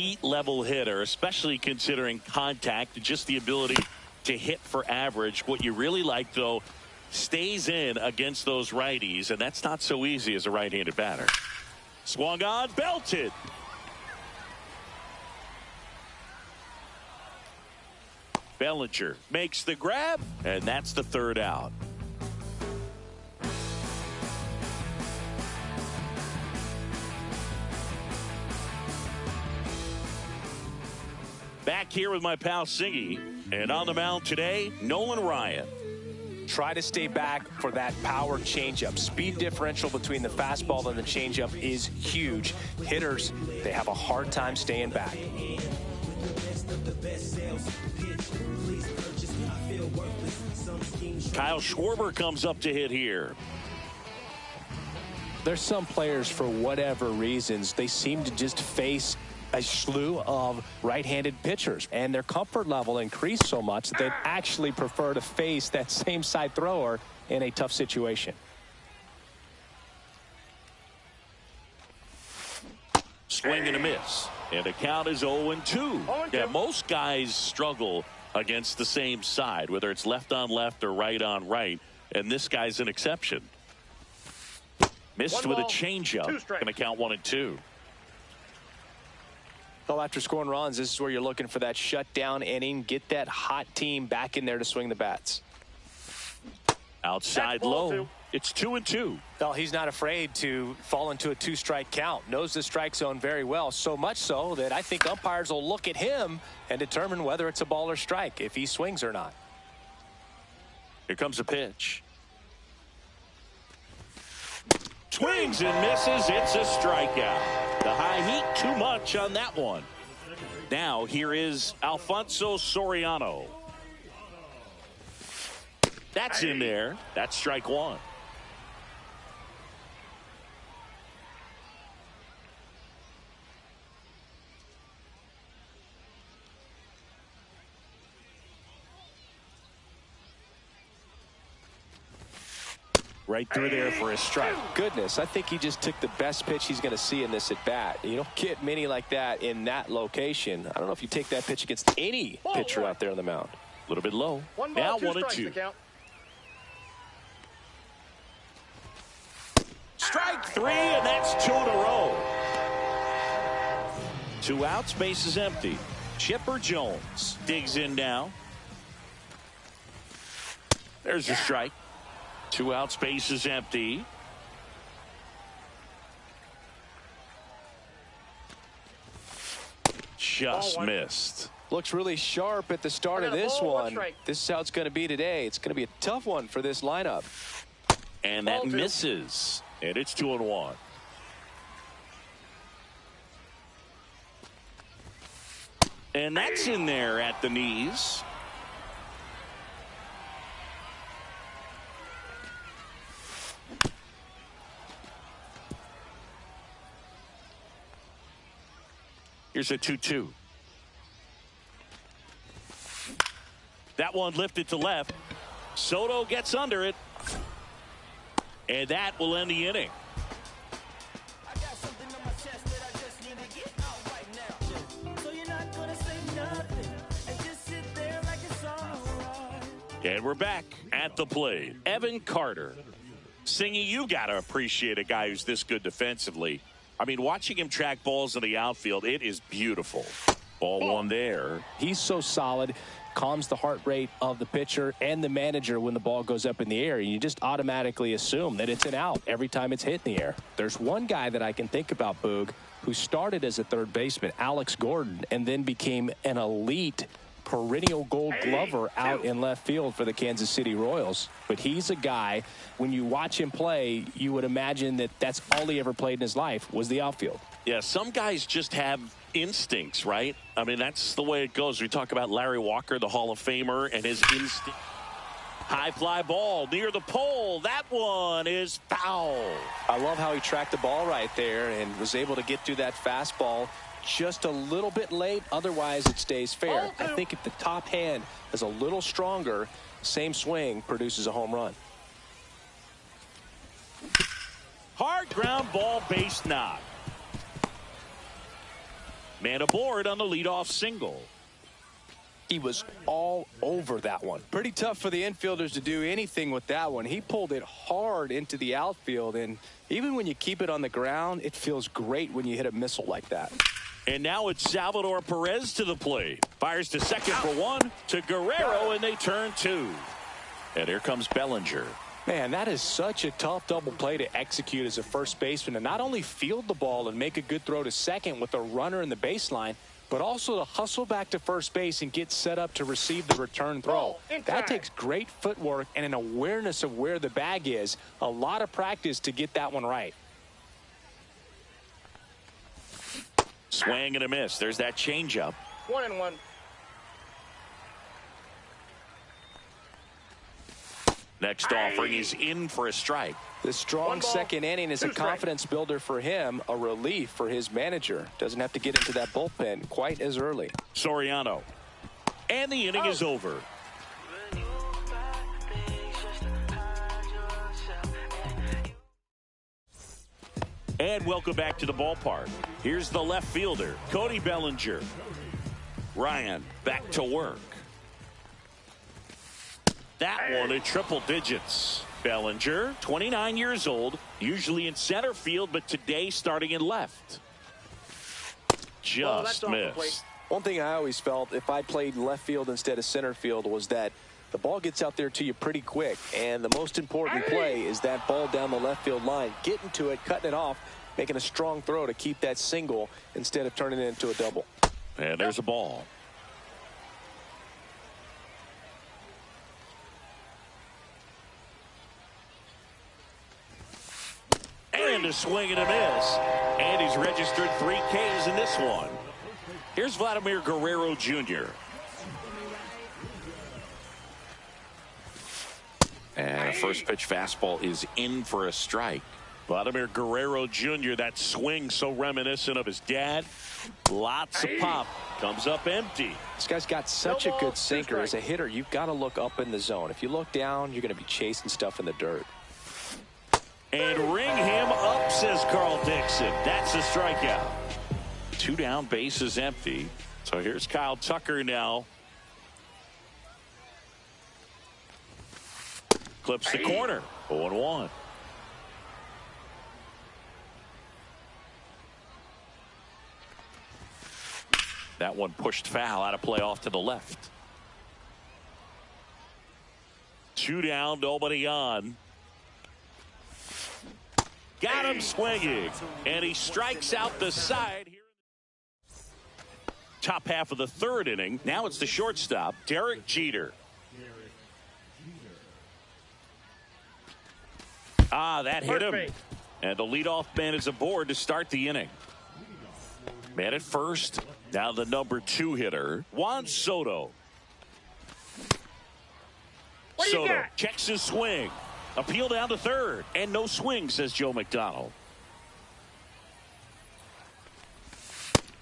elite level hitter, especially considering contact and just the ability to hit for average. What you really like, though, stays in against those righties, and that's not so easy as a right-handed batter. Swung on, belted. Bellinger makes the grab, and that's the third out. Back here with my pal Siggy, and on the mound today, Nolan Ryan. Try to stay back for that power changeup. Speed differential between the fastball and the changeup is huge. Hitters, they have a hard time staying back. Kyle Schwarber comes up to hit here. There's some players, for whatever reasons, they seem to just face a slew of right-handed pitchers, and their comfort level increased so much that they'd actually prefer to face that same side thrower in a tough situation. Swing and a miss, and the count is 0-2. Yeah, most guys struggle against the same side, whether it's left on left or right on right, and this guy's an exception. Missed with a changeup. Going to count 1-2. Well, after scoring runs, this is where you're looking for that shutdown inning. Get that hot team back in there to swing the bats. Outside low. It's 2-2. Well, he's not afraid to fall into a two-strike count. Knows the strike zone very well, so much so that I think umpires will look at him and determine whether it's a ball or strike, if he swings or not. Here comes a pitch. Swings and misses. It's a strikeout. The high heat, too much on that one. Now here is Alfonso Soriano. That's in there. That's strike one. Right through there for a strike. Goodness, I think he just took the best pitch he's going to see in this at bat. You don't get many like that in that location. I don't know if you take that pitch against any pitcher out there on the mound. A little bit low. Now 1-2. Strike three, and that's 2 in a row. 2 outs, base is empty. Chipper Jones digs in now. There's a strike. 2 outs, base is empty. Just missed. Looks really sharp at the start of this one. This is how it's going to be today. It's going to be a tough one for this lineup. And that misses. And it's 2-1. And that's in there at the knees. Here's a 2-2. That one lifted to left. Soto gets under it. And that will end the inning. And we're back at the plate. Evan Carter. Singy, you got to appreciate a guy who's this good defensively. I mean, watching him track balls in the outfield, it is beautiful. Ball one there. He's so solid, calms the heart rate of the pitcher and the manager when the ball goes up in the air. You just automatically assume that it's an out every time it's hit in the air. There's one guy that I can think about, Boog, who started as a third baseman, Alex Gordon, and then became an elite perennial gold glover out in left field for the Kansas City Royals. But he's a guy, when you watch him play, you would imagine that that's all he ever played in his life was the outfield. Yeah, some guys just have instincts, right? I mean, that's the way it goes. We talk about Larry Walker, the Hall of Famer, and his instinct. High fly ball near the pole. That one is foul. I love how he tracked the ball right there and was able to get through that fastball just a little bit late. Otherwise, it stays fair. I think if the top hand is a little stronger, same swing produces a home run. Hard ground ball, base knock. Man aboard on the leadoff single. He was all over that one. Pretty tough for the infielders to do anything with that one. He pulled it hard into the outfield, and even when you keep it on the ground, it feels great when you hit a missile like that. And now it's Salvador Perez to the plate. Fires to second for one, to Guerrero, and they turn two. And here comes Bellinger. Man, that is such a tough double play to execute as a first baseman, and not only field the ball and make a good throw to second with a runner in the baseline, but also to hustle back to first base and get set up to receive the return throw. That takes great footwork and an awareness of where the bag is. A lot of practice to get that one right. Swing and a miss. There's that changeup. 1-1. Next offering is in for a strike. The strong second inning is a confidence builder for him, a relief for his manager. Doesn't have to get into that bullpen quite as early. Soriano. And the inning is over. And welcome back to the ballpark. Here's the left fielder, Cody Bellinger. Ryan back to work. That one in triple digits. Bellinger, 29 years old, usually in center field, but today starting in left. Just missed. One thing I always felt if I played left field instead of center field was that the ball gets out there to you pretty quick, and the most important play is that ball down the left field line, getting to it, cutting it off, making a strong throw to keep that single instead of turning it into a double. And there's a ball. And a swing and a miss. And he's registered 3 Ks in this one. Here's Vladimir Guerrero Jr. And a first pitch fastball is in for a strike. Vladimir Guerrero Jr., that swing so reminiscent of his dad. Lots of pop. Comes up empty. This guy's got such a good sinker. As a hitter, you've got to look up in the zone. If you look down, you're going to be chasing stuff in the dirt. And ring him up, says Carl Dixon. That's a strikeout. 2 down, base is empty. So here's Kyle Tucker now. Clips the corner. 0-1. That one pushed foul, out of play off to the left. 2 down, nobody on. Got him swinging, and he strikes out the side here. Top half of the 3rd inning. Now it's the shortstop, Derek Jeter. That hit him. And the leadoff man is aboard to start the inning. Man at first. Now the number 2 hitter, Juan Soto. Soto checks his swing. Appeal down to 3rd. And no swing, says Joe McDonald.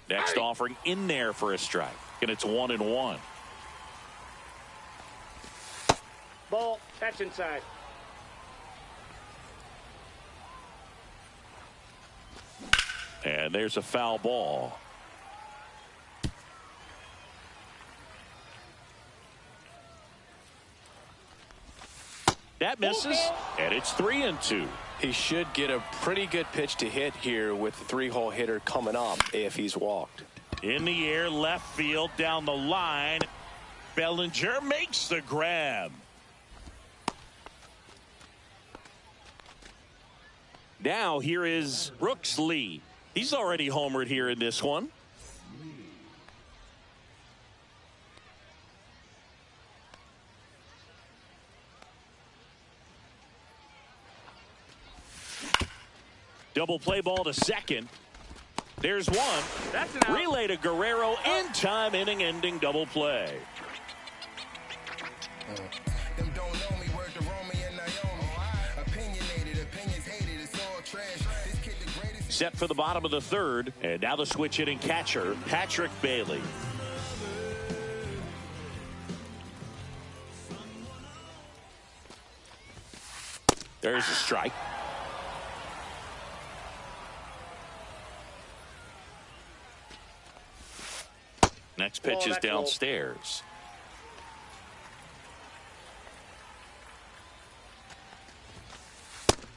Next offering in there for a strike. And it's 1-1. Ball. That's inside. And there's a foul ball. That misses, and it's 3-2. He should get a pretty good pitch to hit here with the 3-hole hitter coming up if he's walked. In the air, left field, down the line. Bellinger makes the grab. Now here is Brooks Lee. He's already homered here in this one. Double play ball to second. There's one. That's an out. Relay to Guerrero in time, inning ending double play. Set for the bottom of the 3rd, and now the switch hitting catcher, Patrick Bailey. There's a strike. Next pitch is downstairs.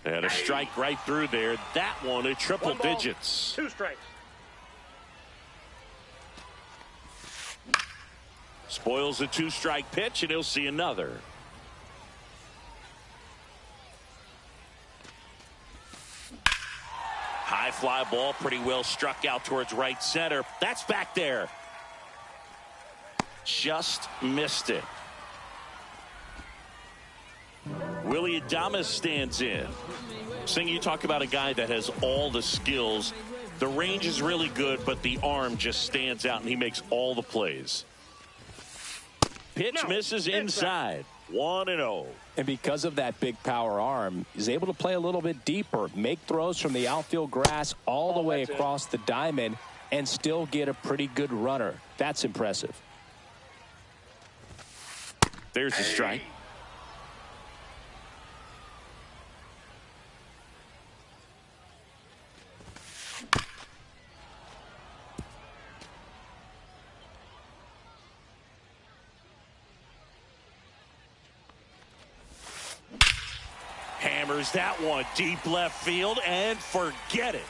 And a strike right through there. That one at triple digits. 2 strikes. Spoils a 2-strike pitch, and he'll see another. High fly ball, pretty well struck out towards right center. That's back there. Just missed it. Willie Adames stands in. Sing, you talk about a guy that has all the skills. The range is really good, but the arm just stands out, and he makes all the plays. Pitch misses inside. 1-0. And because of that big power arm, he's able to play a little bit deeper, make throws from the outfield grass all the way across the diamond, and still get a pretty good runner. That's impressive. There's a strike. Hammers that one deep left field and forget it.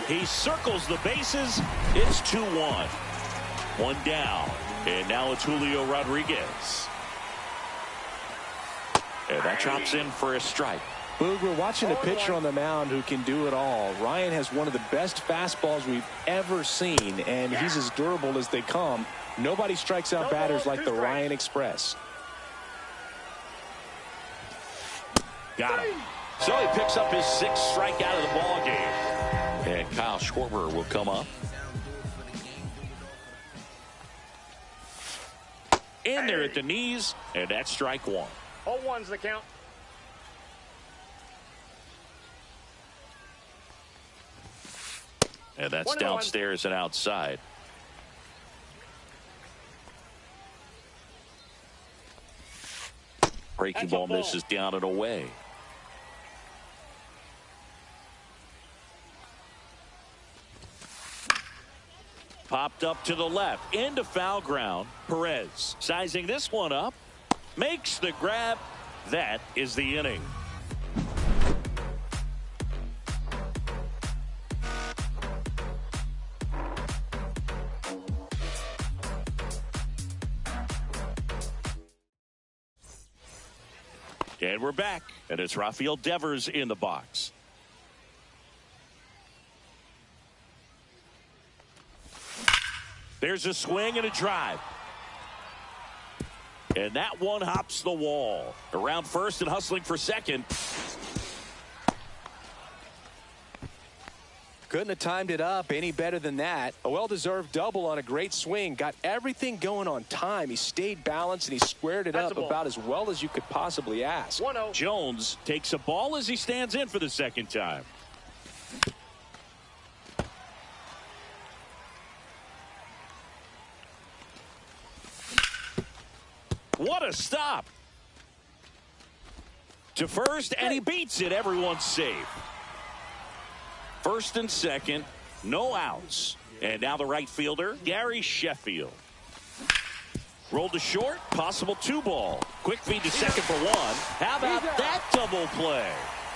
He circles the bases. It's 2-1. 1 down. And now it's Julio Rodriguez. And that drops in for a strike. Boog, we're watching a pitcher on the mound who can do it all. Ryan has one of the best fastballs we've ever seen, and he's as durable as they come. Nobody strikes out batters like the Ryan Express. Got him. So he picks up his 6th strikeout of the ball game. And Kyle Schwarber will come up. In there at the knees, and that's strike 1. 0-1's the count. And that's downstairs and outside. Breaking ball misses down and away. Popped up to the left into foul ground. Perez sizing this one up, makes the grab. That is the inning. And we're back, and it's Rafael Devers in the box. There's a swing and a drive. And that one hops the wall. Around first and hustling for second. Couldn't have timed it up any better than that. A well-deserved double on a great swing. Got everything going on time. He stayed balanced, and he squared it up about as well as you could possibly ask. 1-0. Jones takes a ball as he stands in for the second time. What a stop. To first, and he beats it. Everyone's safe. First and second, no outs. And now the right fielder, Gary Sheffield. Rolled to short, possible 2-ball. Quick feed to second for 1. How about that double play?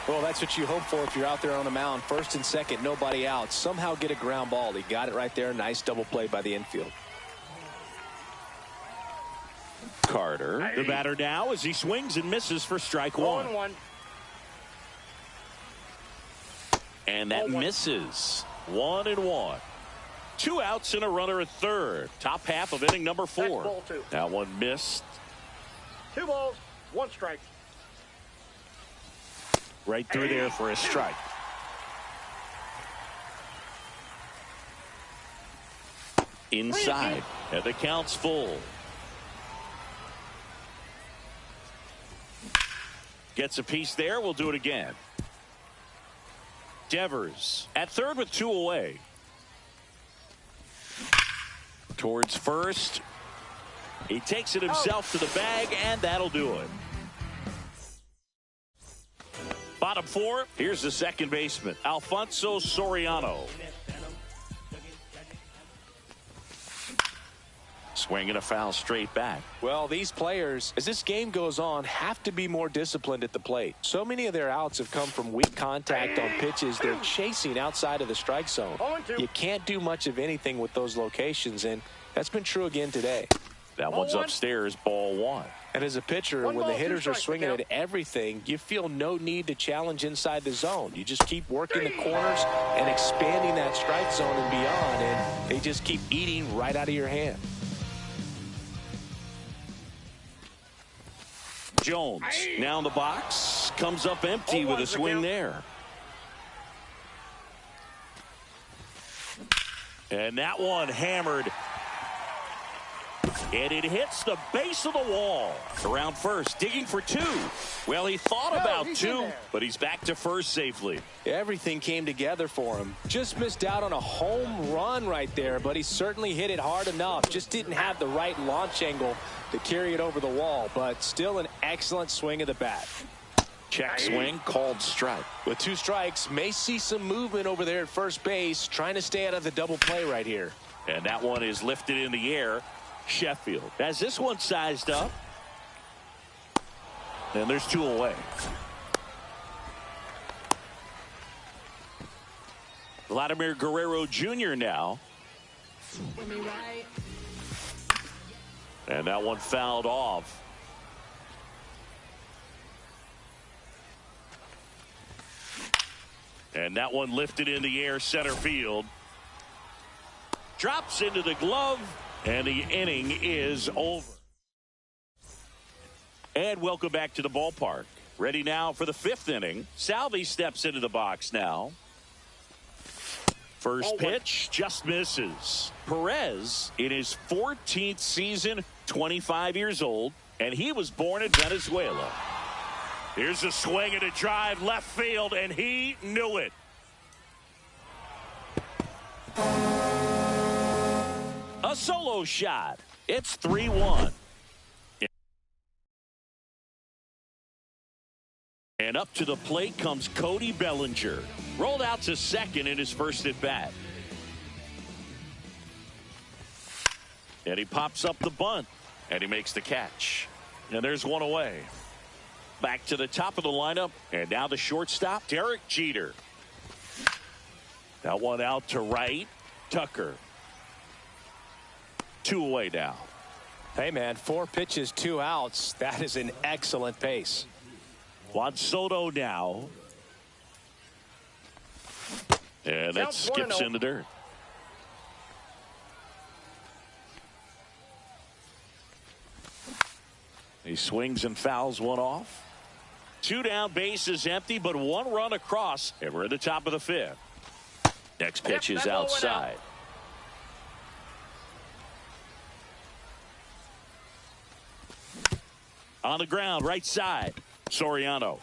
Well, that's what you hope for if you're out there on the mound. First and second, nobody out. Somehow get a ground ball. He got it right there. Nice double play by the infield. Carter, the batter now as he swings and misses for strike 1. 0-1. And that misses. 1-1. 2 outs and a runner at third. Top half of inning number 4. Ball 2. That one missed. 2 balls, 1 strike. Right through there for a strike. Inside. And the count's full. Gets a piece there. We'll do it again. Devers at third with 2 away. Towards first. He takes it himself to the bag, and that'll do it. Bottom four, here's the second baseman, Alfonso Soriano. Swinging a foul straight back. Well, these players, as this game goes on, have to be more disciplined at the plate. So many of their outs have come from weak contact on pitches they're chasing outside of the strike zone. You can't do much of anything with those locations, and that's been true again today. That one's upstairs, ball one. And as a pitcher, when the hitters are swinging at everything, you feel no need to challenge inside the zone. You just keep working the corners and expanding that strike zone and beyond, and they just keep eating right out of your hand. Jones now in the box, comes up empty with a swing there. And that one hammered. And it hits the base of the wall. Around first, digging for two. Well, he thought about two, but he's back to first safely. Everything came together for him. Just missed out on a home run right there, but he certainly hit it hard enough. Just didn't have the right launch angle to carry it over the wall, but still an excellent swing of the bat. Check swing, called strike. With 2 strikes, may see some movement over there at first base, trying to stay out of the double play right here. And that one is lifted in the air. Sheffield has this one sized up. And there's 2 away. Vladimir Guerrero Jr. now. And that one fouled off. And that one lifted in the air, center field. Drops into the glove. And the inning is over. And welcome back to the ballpark. Ready now for the 5th inning. Salvi steps into the box now. First pitch just misses. Perez in his 14th season, 25 years old, and he was born in Venezuela. Here's a swing and a drive left field, and he knew it. A solo shot. It's 3-1. And up to the plate comes Cody Bellinger. Rolled out to second in his first at bat. And he pops up the bunt. And he makes the catch. And there's one away. Back to the top of the lineup. And now the shortstop, Derek Jeter. That one out to right. Tucker. 2 away now. Hey, man, 4 pitches, 2 outs. That is an excellent pace. Juan Soto now. And that skips in the dirt. He swings and fouls one off. 2 down, bases empty, but 1 run across. And we're at the top of the 5th. Next pitch is outside. On the ground, right side. Soriano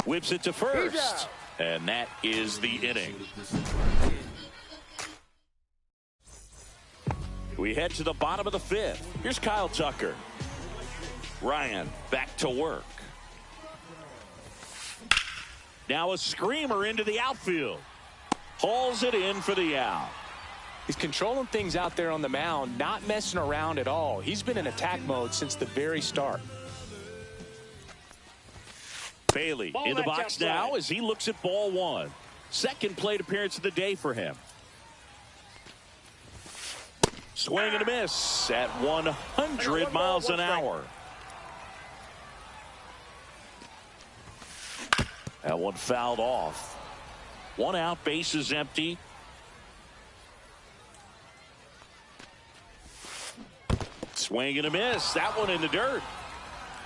whips it to first. And that is the inning. We head to the bottom of the 5th. Here's Kyle Tucker. Ryan back to work. Now a screamer into the outfield. Hauls it in for the out. He's controlling things out there on the mound, not messing around at all. He's been in attack mode since the very start. Bailey in the box now as he looks at ball 1. Second plate appearance of the day for him. Swing and a miss at 100 miles an hour. That one fouled off. 1 out, bases empty. Swing and a miss. That one in the dirt.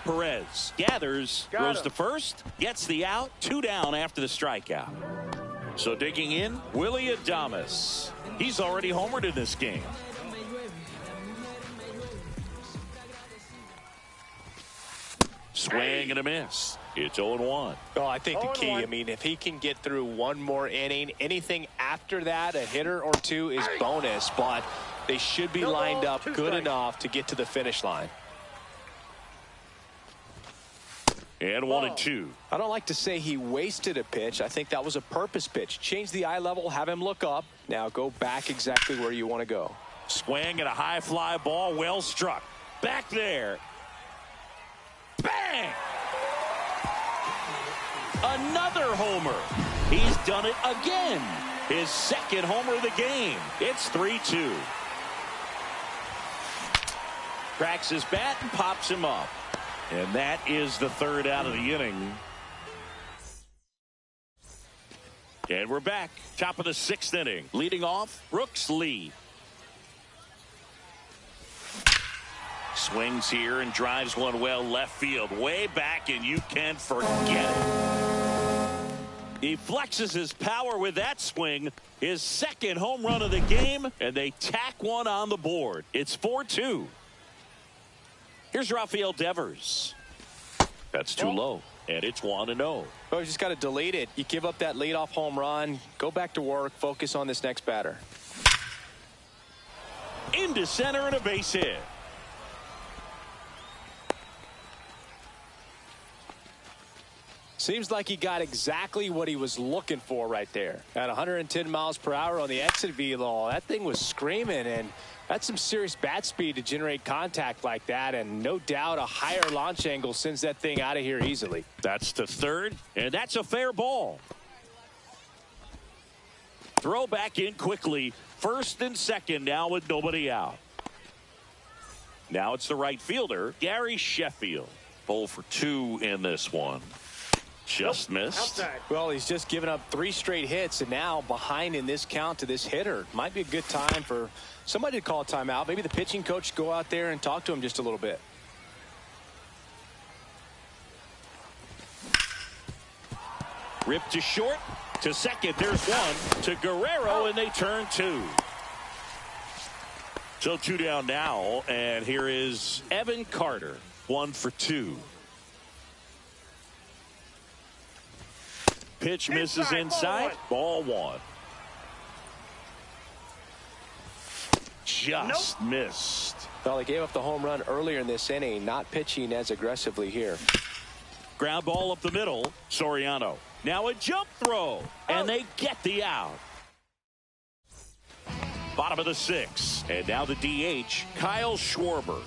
Perez gathers, goes to first, gets the out. 2 down after the strikeout. So digging in, Willie Adames. He's already homered in this game. Swing and a miss. It's 0-1. Oh, I think the key, I mean, if he can get through 1 more inning, anything after that, a hitter or 2 is bonus, but they should be lined up good enough to get to the finish line. And 1-2. I don't like to say he wasted a pitch. I think that was a purpose pitch. Change the eye level, have him look up. Now go back exactly where you want to go. Swing and a high fly ball, well struck. Back there. Bang! Another homer. He's done it again. His second homer of the game. It's 3-2. Cracks his bat and pops him up. And that is the third out of the inning. And we're back. Top of the sixth inning. Leading off, Brooks Lee. Swings here and drives one well left field. Way back, and you can forget it. He flexes his power with that swing. His second home run of the game, and they tack one on the board. It's 4-2. Here's Rafael Devers. That's too low, and it's 1-0. Oh, you just got to delete it. You give up that leadoff home run. Go back to work. Focus on this next batter. Into center and a base hit. Seems like he got exactly what he was looking for right there. At 110 miles per hour on the exit velo, that thing was screaming, and that's some serious bat speed to generate contact like that, and no doubt a higher launch angle sends that thing out of here easily. That's to third, and that's a fair ball. Throw back in quickly. First and second now with nobody out. Now it's the right fielder, Gary Sheffield. 0 for 2 in this one. Just missed. Outside. Well, he's just given up 3 straight hits, and now behind in this count to this hitter. Might be a good time for somebody to call a timeout. Maybe the pitching coach go out there and talk to him just a little bit. Ripped to short, to second. There's one to Guerrero, and they turn 2. So 2 down now, and here is Evan Carter. 1 for 2. Pitch misses inside. Ball 1. Just missed. Well, he gave up the home run earlier in this inning, not pitching as aggressively here. Ground ball up the middle. Soriano. Now a jump throw, and they get the out. Bottom of the 6th, and now the DH, Kyle Schwarber.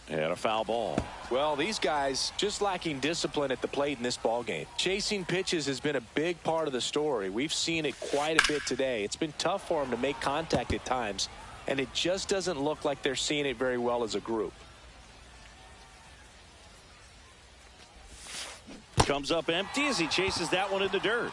And a foul ball. Well, these guys just lacking discipline at the plate in this ball game. Chasing pitches has been a big part of the story. We've seen it quite a bit today. It's been tough for them to make contact at times, and it just doesn't look like they're seeing it very well as a group. Comes up empty as he chases that one in the dirt.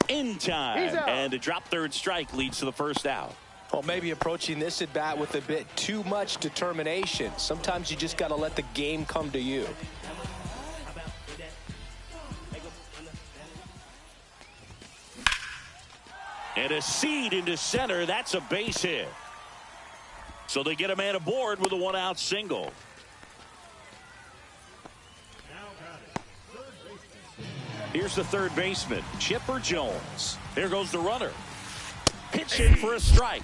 In time, and a drop third strike leads to the first out. Well, maybe approaching this at bat with a bit too much determination. Sometimes you just got to let the game come to you. And a seed into center. That's a base hit. So they get a man aboard with a 1-out single. Here's the third baseman, Chipper Jones. There goes the runner. Pitch in for a strike.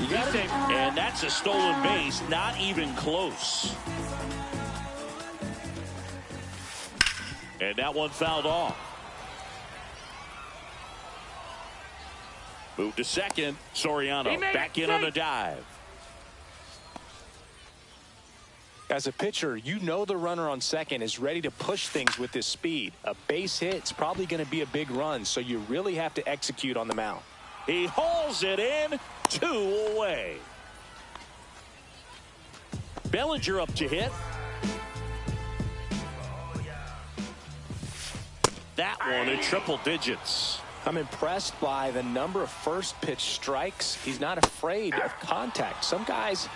You got it. And that's a stolen base, not even close. And that one fouled off. Move to second. Soriano back in on a dive. As a pitcher, you know the runner on second is ready to push things with his speed. A base hit's probably going to be a big run, so you really have to execute on the mound. He hauls it in, 2 away. Bellinger up to hit. That one in triple digits. I'm impressed by the number of first pitch strikes. He's not afraid of contact. Some guys,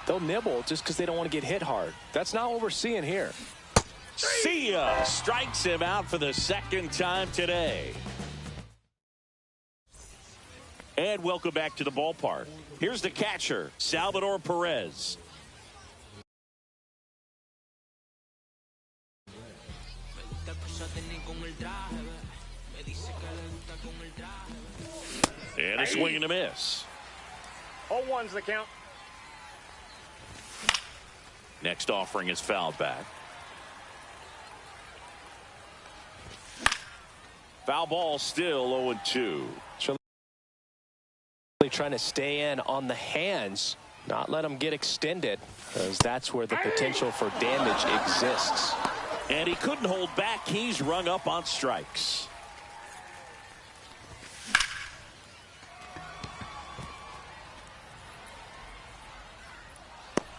they'll nibble just because they don't want to get hit hard. That's not what we're seeing here. See ya. Strikes him out for the second time today. And welcome back to the ballpark. Here's the catcher, Salvador Perez. And a swing and a miss. 0-1's the count. Next offering is fouled back. Foul ball, still 0-2. Trying to stay in on the hands, not let them get extended, because that's where the potential for damage exists. And he couldn't hold back. He's rung up on strikes.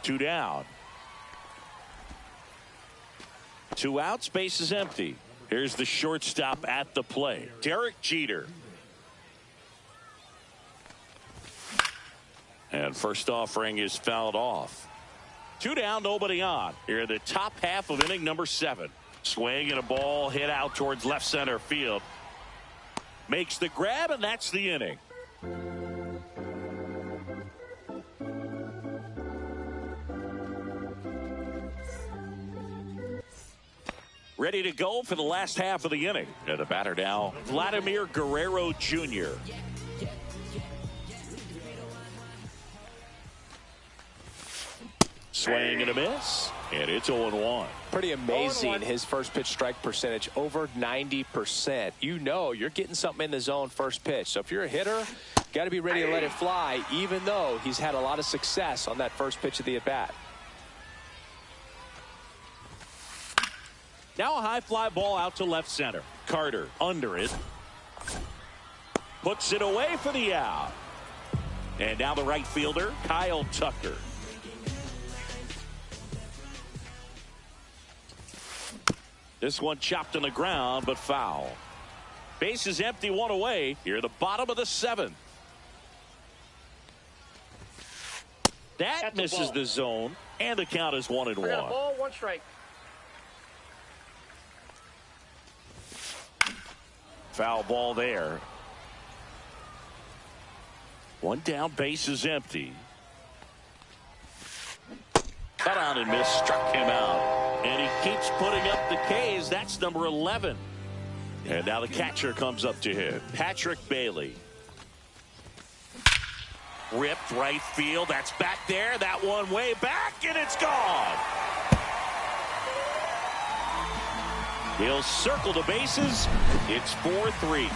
Two down. Two outs, base is empty. Here's the shortstop at the plate, Derek Jeter. And first offering is fouled off. Two down, nobody on. Here in the top half of inning number 7. Swing and a ball hit out towards left center field. Makes the grab, and that's the inning. Ready to go for the last half of the inning. And the batter now, Vladimir Guerrero Jr. Swing and a miss, and it's 0-1. Pretty amazing, his first pitch strike percentage, over 90%. You know you're getting something in the zone first pitch. So if you're a hitter, got to be ready to let it fly, even though he's had a lot of success on that first pitch of the at-bat. Now a high fly ball out to left center. Carter under it. Puts it away for the out. And now the right fielder, Kyle Tucker. This one chopped on the ground, but foul. Base is empty, one away. Here at the bottom of the 7th. That misses the zone, and the count is 1-1. Ball, 1 strike. Foul ball there. One down, base is empty. Cut on and miss, struck him out. And he keeps putting up the K's. That's number 11. And now the catcher comes up to him, Patrick Bailey. Ripped right field. That's back there. That one way back, and it's gone. He'll circle the bases. It's 4-3.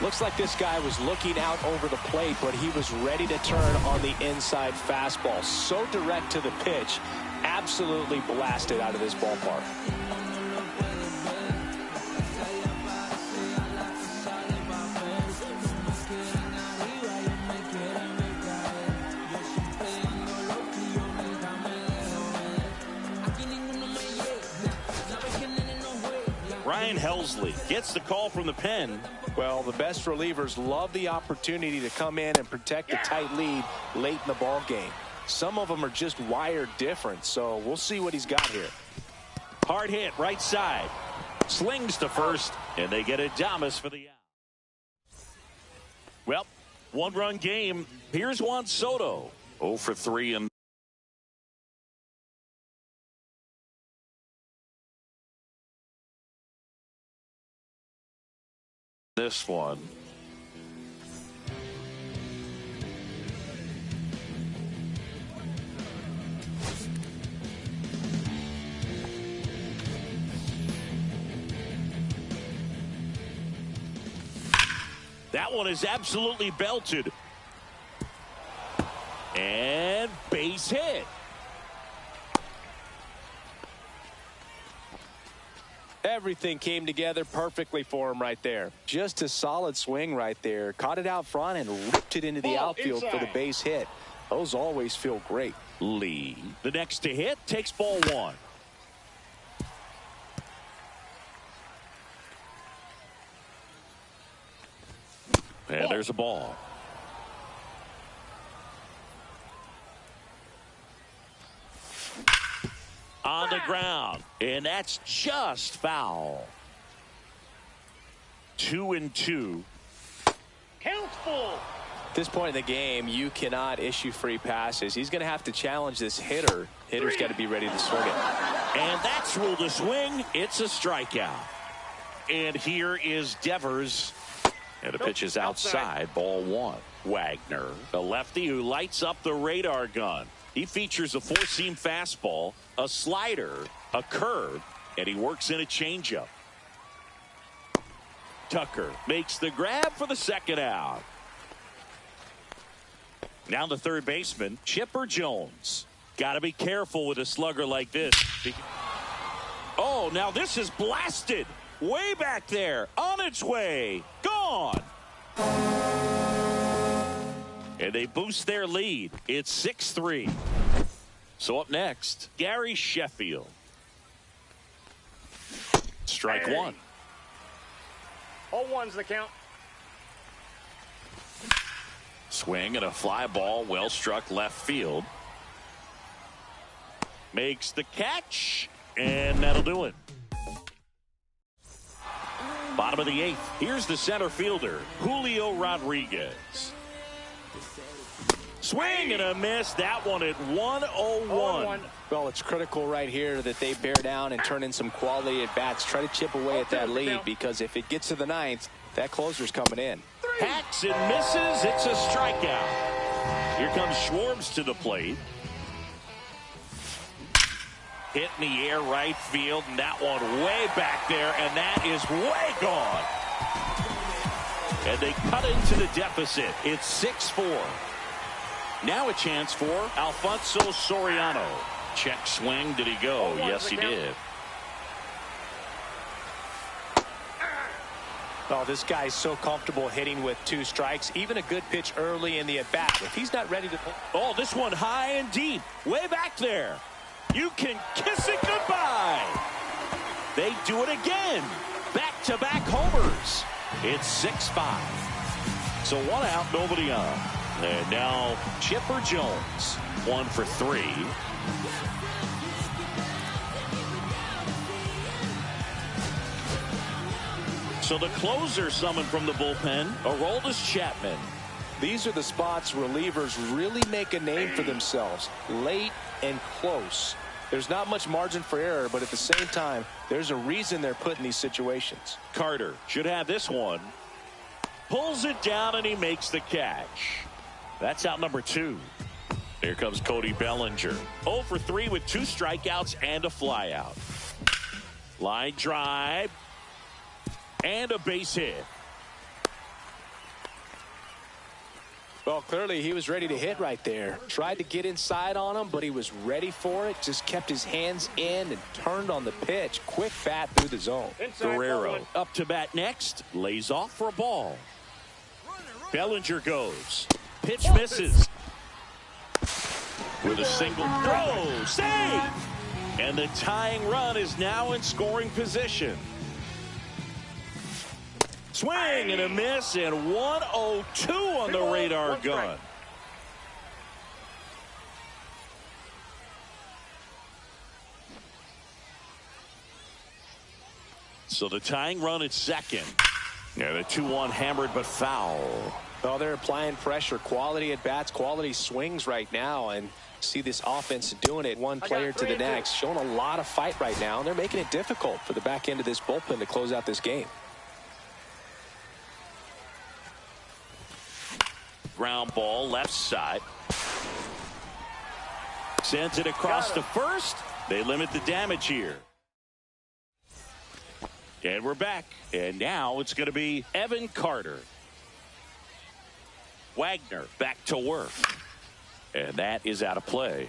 Looks like this guy was looking out over the plate, but he was ready to turn on the inside fastball. So direct to the pitch. Absolutely blasted out of this ballpark. Ryan Helsley gets the call from the pen. Well, the best relievers love the opportunity to come in and protect a tight lead late in the ball game. Some of them are just wired different, so we'll see what he's got here. Hard hit, right side. Slings to first, and they get Adames for the out. Well, 1-run game. Here's Juan Soto. 0 for 3 in this one. That one is absolutely belted. And base hit. Everything came together perfectly for him right there. Just a solid swing right there. Caught it out front and ripped it into the outfield for the base hit. Those always feel great. Lee, the next to hit, takes ball 1. And there's a ball. On the ground, and that's just foul. 2-2. Count full. At this point in the game, you cannot issue free passes. He's going to have to challenge this hitter. Hitter's got to be ready to swing it. And that's ruled a swing. It's a strikeout. And here is Devers. And the pitch is outside. Ball 1. Wagner, the lefty who lights up the radar gun. He features a four-seam fastball, a slider, a curve, and he works in a changeup. Tucker makes the grab for the second out. Now the third baseman, Chipper Jones. Got to be careful with a slugger like this. Oh, now this is blasted. Way back there. On its way. Gone. And they boost their lead. It's 6-3. So up next, Gary Sheffield. Strike one. 0-1's the count. Swing and a fly ball, well struck left field. Makes the catch, and that'll do it. Bottom of the eighth. Here's the center fielder, Julio Rodriguez. Swing and a miss. That one at 1-0-1. Well, it's critical right here that they bear down and turn in some quality at bats. Try to chip away at that lead, because if it gets to the ninth, that closer's coming in. Hacks and misses. It's a strikeout. Here comes Schwartz to the plate. Hit in the air right field, and that one way back there, and that is way gone. And they cut into the deficit. It's 6-4. Now a chance for Alfonso Soriano. Check swing. Did he go? Yes, he did. Oh, this guy's so comfortable hitting with two strikes. Even a good pitch early in the at-bat. If he's not ready to... Oh, this one high and deep. Way back there. You can kiss it goodbye. They do it again. Back-to-back homers. It's 6-5. So one out, nobody on. And now Chipper Jones, 1 for 3. So the closer summoned from the bullpen, Aroldis Chapman. These are the spots relievers really make a name for themselves. Late and close. There's not much margin for error, but at the same time, there's a reason they're put in these situations. Carter should have this one. Pulls it down and he makes the catch. That's out number 2. Here comes Cody Bellinger. 0 for 3 with 2 strikeouts and a flyout. Line drive. And a base hit. Well, clearly he was ready to hit right there. Tried to get inside on him, but he was ready for it. Just kept his hands in and turned on the pitch. Quick bat through the zone. Guerrero up to bat next. Lays off for a ball. Bellinger goes. Pitch misses. With a single throw. Save! And the tying run is now in scoring position. Swing and a miss, and 1-0-2 on the radar gun. So the tying run at second. And a 2-1 hammered but foul. Well, they're applying pressure, quality at bats, quality swings right now, and see this offense doing it one player to the next, showing a lot of fight right now, and they're making it difficult for the back end of this bullpen to close out this game. Ground ball left side. Sends it across to first. They limit the damage here. And we're back. And now it's going to be Evan Carter. Wagner back to work. And that is out of play.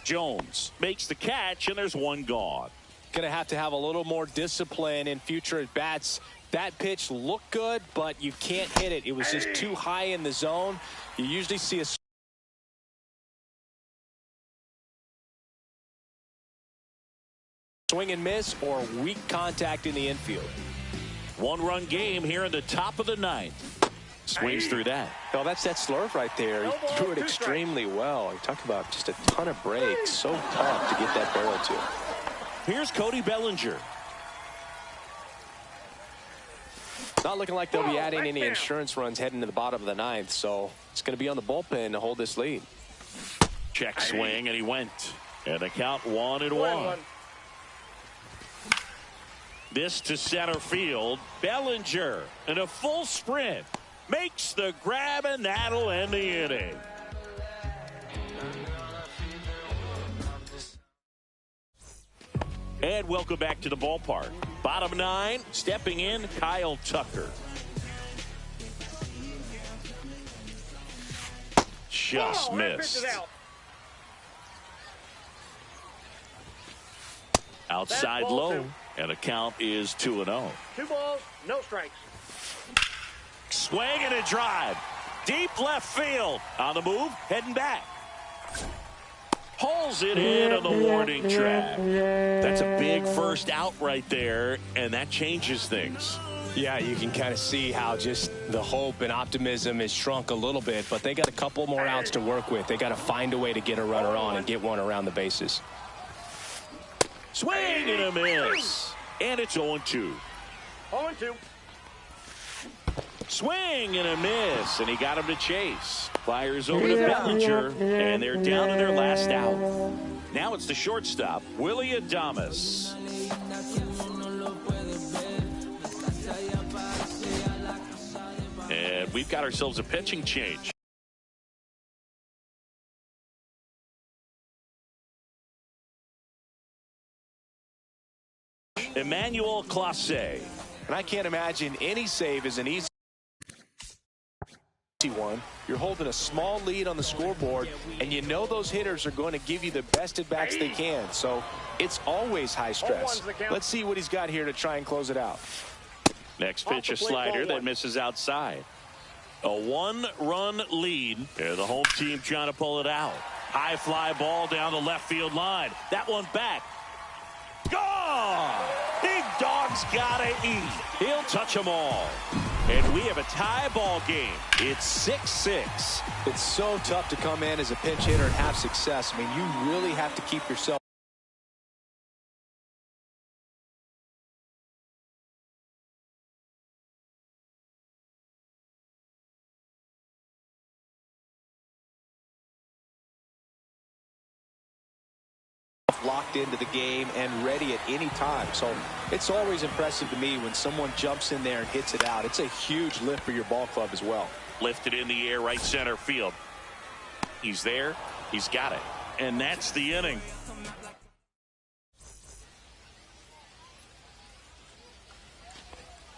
Jones makes the catch, and there's one gone. Going to have a little more discipline in future at bats. That pitch looked good, but you can't hit it. It was just too high in the zone. You usually see a swing and miss or weak contact in the infield. One-run game here in the top of the ninth. Swings through that. Well, that's that slurve right there. He threw it extremely well. You talk about just a ton of breaks. So tough to get that barrel to. Here's Cody Bellinger. Not looking like they'll be adding any insurance runs heading to the bottom of the ninth, so it's going to be on the bullpen to hold this lead. Check swing, and he went. And the count 1-1. This to center field. Bellinger in a full sprint. makes the grab, and that'll end the inning. And welcome back to the ballpark. Bottom nine, stepping in, Kyle Tucker. Just missed. Outside low, and the count is 2-0. 2 balls, no strikes. Swing and a drive. Deep left field. On the move, heading back. Pulls it in on the warning track. That's a big first out right there, and that changes things. Yeah, you can kind of see how just the hope and optimism is shrunk a little bit, but they got a couple more outs to work with. They got to find a way to get a runner on and get one around the bases. Swing and a miss. And it's 0-2. 0-2. Swing and a miss, and he got him to chase. Fires over to Bellinger, and they're down to their last out. Now it's the shortstop, Willie Adames. And we've got ourselves a pitching change. Emmanuel Clase. And I can't imagine any save is an easy one. You're holding a small lead on the scoreboard, and you know those hitters are going to give you the best at-bats they can. So it's always high stress. Let's see what he's got here to try and close it out. Next pitch, a slider that misses outside. A 1-run lead. And the home team trying to pull it out. High fly ball down the left field line. That one back. Gone! Big dog's gotta eat. He'll touch them all. And we have a tie ball game. It's 6-6. It's so tough to come in as a pinch hitter and have success. I mean, you really have to keep yourself locked into the game and ready at any time. So it's always impressive to me when someone jumps in there and hits it out. It's a huge lift for your ball club as well. Lifted in the air, right center field. He's there. He's got it. And that's the inning.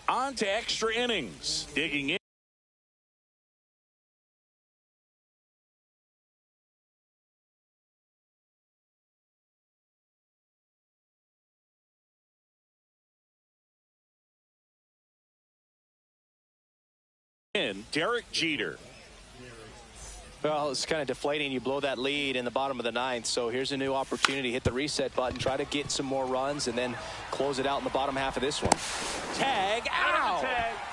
On to extra innings. Digging in. Derek Jeter. Well, it's kind of deflating. You blow that lead in the bottom of the ninth. So here's a new opportunity. Hit the reset button. Try to get some more runs and then close it out in the bottom half of this one. Tag out.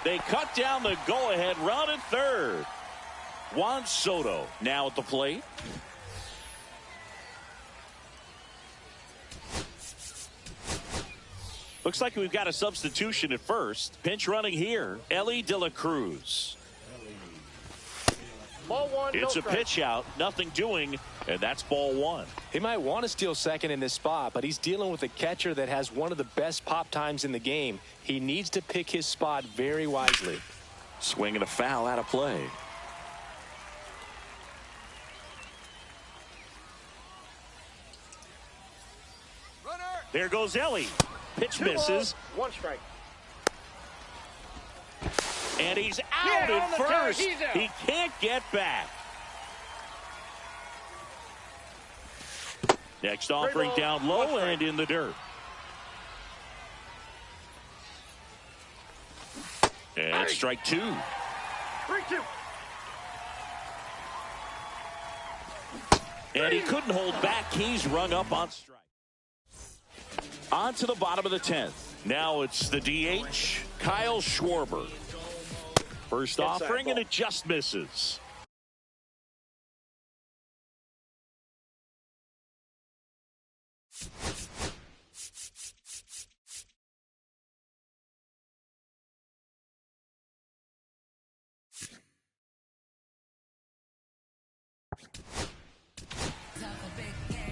They cut down the go-ahead run at third. Juan Soto now at the plate. Looks like we've got a substitution at first. Pinch running here, Ellie De La Cruz. Ball one, it's no a pitch strike. out, nothing doing, and that's ball one. He might want to steal second in this spot, but he's dealing with a catcher that has one of the best pop times in the game. He needs to pick his spot very wisely. Swing and a foul out of play. Runner. There goes Ellie. Pitch 2 misses. balls, 1 strike. And he's out at first. Out. He can't get back. Next offering down low and in the dirt. And strike 2. 3-2. And he couldn't hold back. He's rung up on strike. On to the bottom of the 10th. Now it's the DH, Kyle Schwarber. First offering, and it just misses.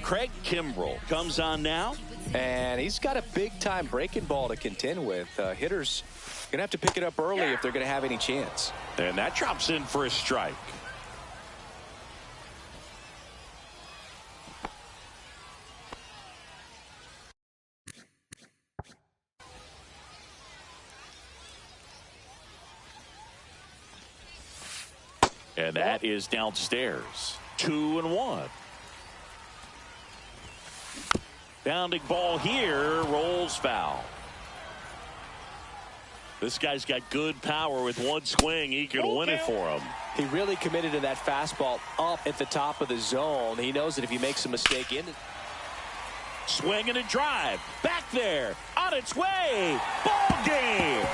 Craig Kimbrell comes on now. And he's got a big-time breaking ball to contend with. Hitters going to have to pick it up early if they're going to have any chance. And that drops in for a strike. And that is downstairs. 2-1. Bounding ball here, rolls foul. This guy's got good power. With one swing, he can win it for him. He really committed to that fastball up at the top of the zone. He knows that if he makes a mistake in it. Swing and a drive. Back there. On its way. Ball game.